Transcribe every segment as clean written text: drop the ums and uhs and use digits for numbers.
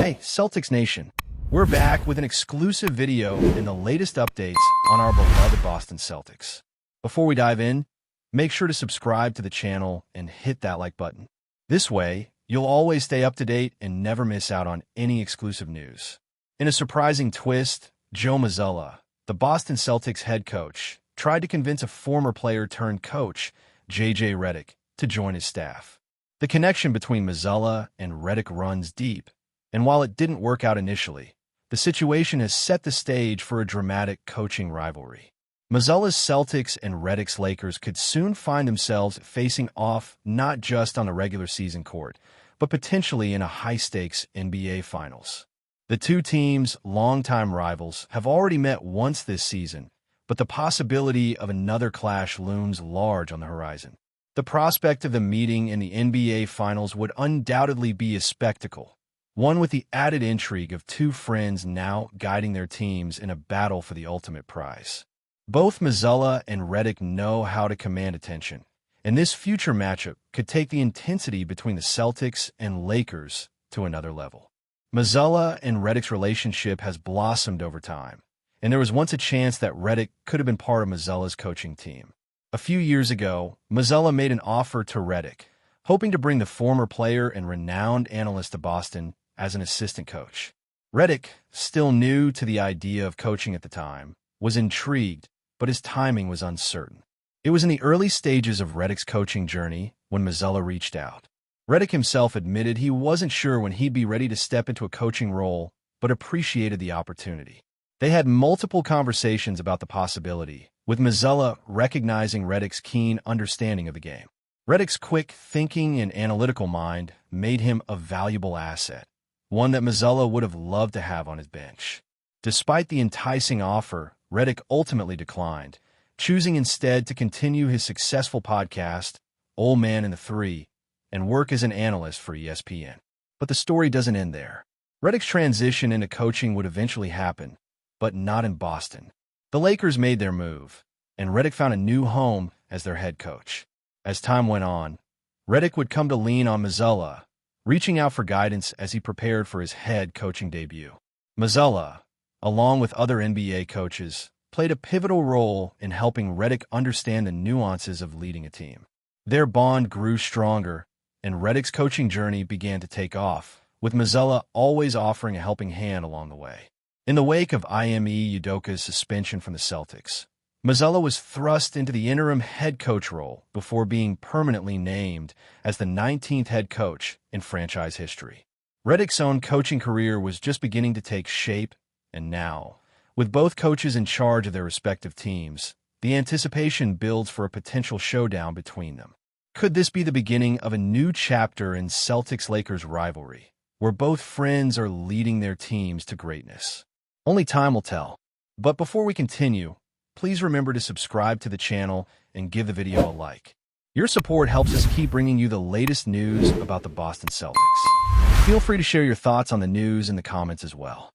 Hey, Celtics Nation. We're back with an exclusive video and the latest updates on our beloved Boston Celtics. Before we dive in, make sure to subscribe to the channel and hit that like button. This way, you'll always stay up to date and never miss out on any exclusive news. In a surprising twist, Joe Mazzulla, the Boston Celtics head coach, tried to convince a former player turned coach, J.J. Redick, to join his staff. The connection between Mazzulla and Redick runs deep, and while it didn't work out initially, the situation has set the stage for a dramatic coaching rivalry. Mazzulla's Celtics and Redick's Lakers could soon find themselves facing off not just on the regular season court, but potentially in a high-stakes NBA Finals. The two teams, longtime rivals, have already met once this season, but the possibility of another clash looms large on the horizon. The prospect of the meeting in the NBA Finals would undoubtedly be a spectacle, one with the added intrigue of two friends now guiding their teams in a battle for the ultimate prize. Both Mazzulla and Redick know how to command attention, and this future matchup could take the intensity between the Celtics and Lakers to another level. Mazzulla and Redick's relationship has blossomed over time, and there was once a chance that Redick could have been part of Mazzulla's coaching team. A few years ago, Mazzulla made an offer to Redick, hoping to bring the former player and renowned analyst to Boston as an assistant coach. Redick, still new to the idea of coaching at the time, was intrigued, but his timing was uncertain. It was in the early stages of Redick's coaching journey when Mazzulla reached out. Redick himself admitted he wasn't sure when he'd be ready to step into a coaching role, but appreciated the opportunity. They had multiple conversations about the possibility, with Mazzulla recognizing Redick's keen understanding of the game. Redick's quick thinking and analytical mind made him a valuable asset, one that Mazzulla would have loved to have on his bench. Despite the enticing offer, Redick ultimately declined, choosing instead to continue his successful podcast, Old Man in the Three, and work as an analyst for ESPN. But the story doesn't end there. Redick's transition into coaching would eventually happen, but not in Boston. The Lakers made their move, and Redick found a new home as their head coach. As time went on, Redick would come to lean on Mazzulla, reaching out for guidance as he prepared for his head coaching debut. Mazzulla, along with other NBA coaches, played a pivotal role in helping Redick understand the nuances of leading a team. Their bond grew stronger, and Redick's coaching journey began to take off, with Mazzulla always offering a helping hand along the way. In the wake of Ime Udoka's suspension from the Celtics, Mazzulla was thrust into the interim head coach role before being permanently named as the 19th head coach in franchise history. Redick's own coaching career was just beginning to take shape, and now, with both coaches in charge of their respective teams, the anticipation builds for a potential showdown between them. Could this be the beginning of a new chapter in Celtics-Lakers rivalry, where both friends are leading their teams to greatness? Only time will tell. But before we continue, please remember to subscribe to the channel and give the video a like. Your support helps us keep bringing you the latest news about the Boston Celtics. Feel free to share your thoughts on the news in the comments as well.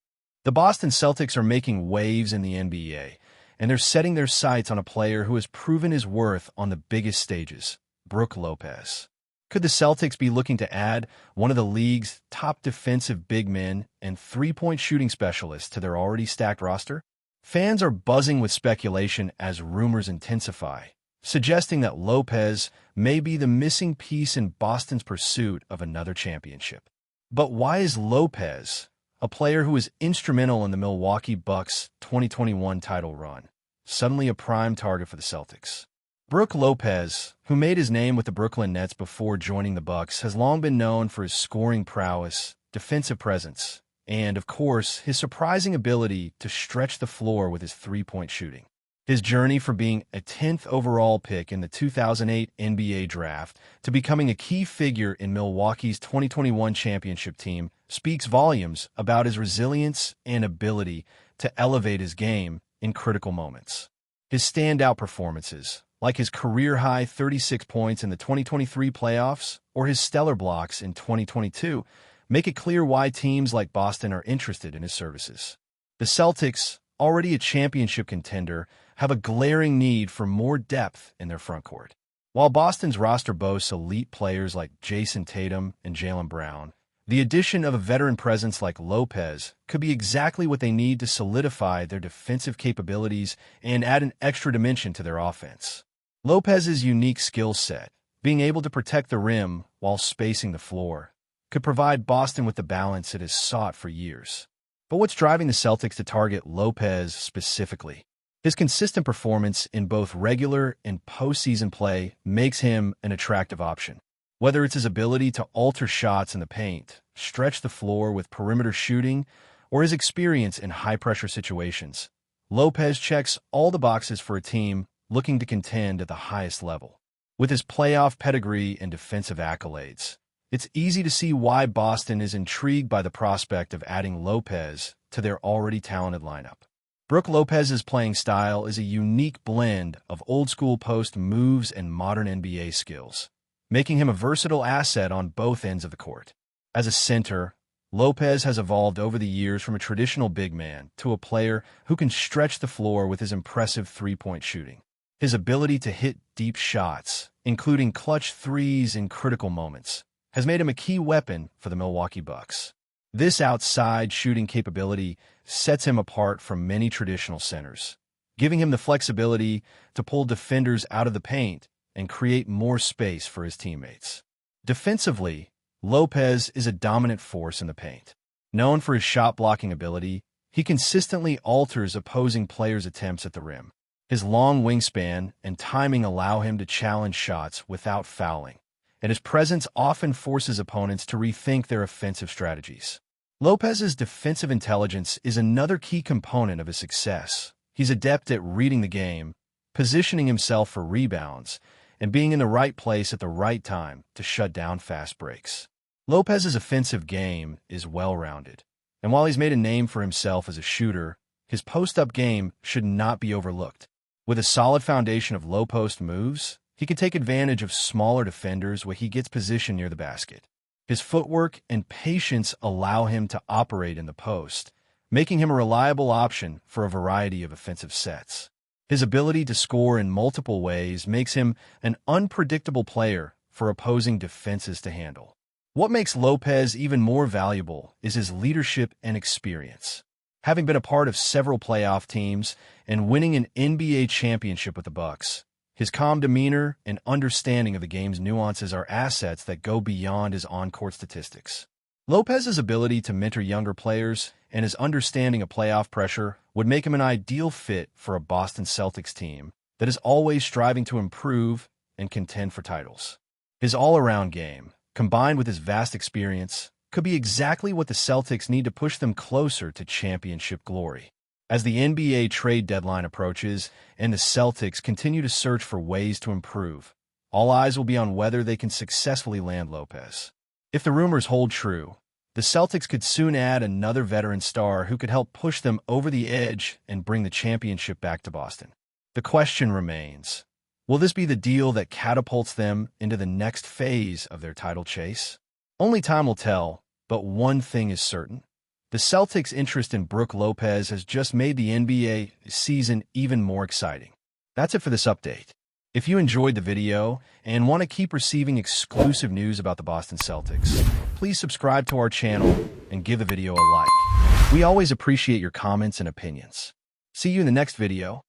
The Boston Celtics are making waves in the NBA, and they're setting their sights on a player who has proven his worth on the biggest stages, Brook Lopez. Could the Celtics be looking to add one of the league's top defensive big men and three-point shooting specialists to their already stacked roster? Fans are buzzing with speculation as rumors intensify, suggesting that Lopez may be the missing piece in Boston's pursuit of another championship. But why is Lopez, a player who was instrumental in the Milwaukee Bucks' 2021 title run, suddenly a prime target for the Celtics? Brook Lopez, who made his name with the Brooklyn Nets before joining the Bucks, has long been known for his scoring prowess, defensive presence, and, of course, his surprising ability to stretch the floor with his three-point shooting. His journey from being a 10th overall pick in the 2008 NBA Draft to becoming a key figure in Milwaukee's 2021 championship team speaks volumes about his resilience and ability to elevate his game in critical moments. His standout performances, like his career-high 36 points in the 2023 playoffs or his stellar blocks in 2022, make it clear why teams like Boston are interested in his services. The Celtics, already a championship contender, have a glaring need for more depth in their frontcourt. While Boston's roster boasts elite players like Jason Tatum and Jaylen Brown, The addition of a veteran presence like Lopez could be exactly what they need to solidify their defensive capabilities and add an extra dimension to their offense. Lopez's unique skill set, being able to protect the rim while spacing the floor, could provide Boston with the balance it has sought for years. But what's driving the Celtics to target Lopez specifically? His consistent performance in both regular and postseason play makes him an attractive option. Whether it's his ability to alter shots in the paint, stretch the floor with perimeter shooting, or his experience in high-pressure situations, Lopez checks all the boxes for a team looking to contend at the highest level. With his playoff pedigree and defensive accolades, it's easy to see why Boston is intrigued by the prospect of adding Lopez to their already talented lineup. Brook Lopez's playing style is a unique blend of old-school post moves and modern NBA skills, making him a versatile asset on both ends of the court. As a center, Lopez has evolved over the years from a traditional big man to a player who can stretch the floor with his impressive three-point shooting. His ability to hit deep shots, including clutch threes in critical moments, has made him a key weapon for the Milwaukee Bucks. This outside shooting capability sets him apart from many traditional centers, giving him the flexibility to pull defenders out of the paint and create more space for his teammates. Defensively, Lopez is a dominant force in the paint. Known for his shot-blocking ability, he consistently alters opposing players' attempts at the rim. His long wingspan and timing allow him to challenge shots without fouling, and his presence often forces opponents to rethink their offensive strategies. Lopez's defensive intelligence is another key component of his success. He's adept at reading the game, positioning himself for rebounds, and being in the right place at the right time to shut down fast breaks. Lopez's offensive game is well-rounded, and while he's made a name for himself as a shooter, his post-up game should not be overlooked. With a solid foundation of low-post moves, he can take advantage of smaller defenders where he gets positioned near the basket. His footwork and patience allow him to operate in the post, making him a reliable option for a variety of offensive sets. His ability to score in multiple ways makes him an unpredictable player for opposing defenses to handle. What makes Lopez even more valuable is his leadership and experience. Having been a part of several playoff teams and winning an NBA championship with the Bucks, his calm demeanor and understanding of the game's nuances are assets that go beyond his on-court statistics. Lopez's ability to mentor younger players and his understanding of playoff pressure would make him an ideal fit for a Boston Celtics team that is always striving to improve and contend for titles. His all-around game, combined with his vast experience, could be exactly what the Celtics need to push them closer to championship glory. As the NBA trade deadline approaches and the Celtics continue to search for ways to improve, all eyes will be on whether they can successfully land Lopez. If the rumors hold true, the Celtics could soon add another veteran star who could help push them over the edge and bring the championship back to Boston. The question remains, will this be the deal that catapults them into the next phase of their title chase? Only time will tell, but one thing is certain. The Celtics' interest in Brook Lopez has just made the NBA season even more exciting. That's it for this update. If you enjoyed the video and want to keep receiving exclusive news about the Boston Celtics, please subscribe to our channel and give the video a like. We always appreciate your comments and opinions. See you in the next video.